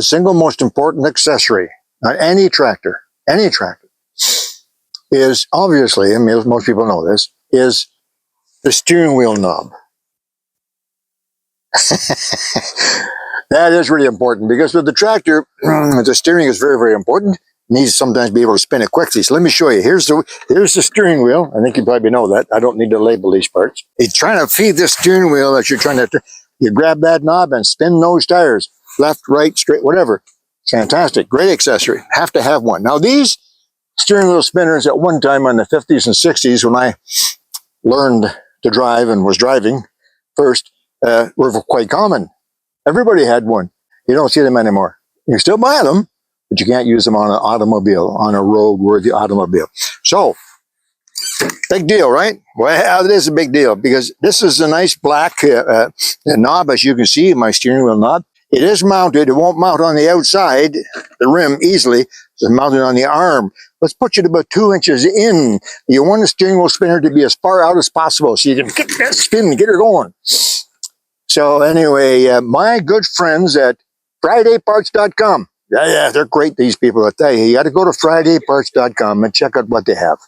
the single most important accessory on any tractor, is obviously, I mean, most people know this, is the steering wheel knob. That is really important because with the tractor, the steering is very, very important. Needs to sometimes be able to spin it quickly. So let me show you. Here's the steering wheel. I think you probably know that. I don't need to label these parts. It's trying to feed this steering wheel that you're trying to, you grab that knob and spin those tires. Left, right, straight, whatever. Fantastic. Great accessory. Have to have one. Now these steering wheel spinners at one time in the 50s and 60s when I learned to drive and was driving first were quite common. Everybody had one. You don't see them anymore. You can still buy them, but you can't use them on an automobile, on a road-worthy automobile. So, big deal, right? Well, it is a big deal because this is a nice black knob, as you can see, my steering wheel knob. It is mounted. It won't mount on the outside, the rim, easily. It's mounted on the arm. Let's put it about 2 inches in. You want the steering wheel spinner to be as far out as possible so you can get that spin, get her going. So anyway, my good friends at FridayParts.com. Yeah, they're great, these people. I tell you, you got to go to FridayParts.com and check out what they have.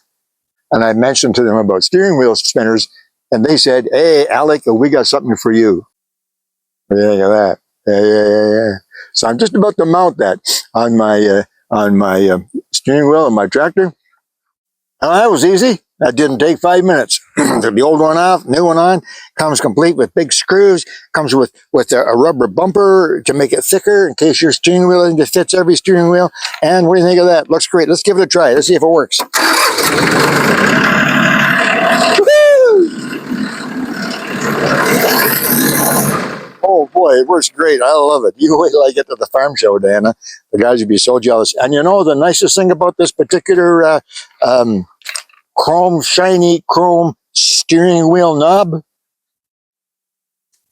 And I mentioned to them about steering wheel spinners, and they said, hey, Alec, we got something for you. What do you think of that? Yeah. So I'm just about to mount that on my steering wheel of my tractor. And that was easy. That didn't take 5 minutes. The old one off, new one on. Comes complete with big screws. Comes with a rubber bumper to make it thicker in case your steering wheel just fits every steering wheel. And what do you think of that? Looks great. Let's give it a try. Let's see if it works. Oh boy, it works great. I love it. You wait till I get to the farm show, Dana. The guys would be so jealous. And you know, the nicest thing about this particular shiny chrome steering wheel knob,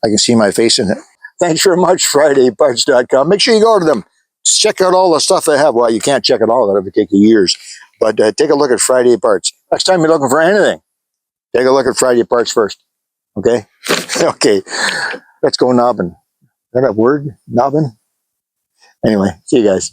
I can see my face in it. Thanks very much, FridayParts.com. Make sure you go to them. Check out all the stuff they have. Well, you can't check it all. That'll take you years. But take a look at Friday Parts. Next time you're looking for anything, take a look at Friday Parts first. Okay? Okay. Let's go knobbing. Is that a word? Knobbing? Anyway, see you guys.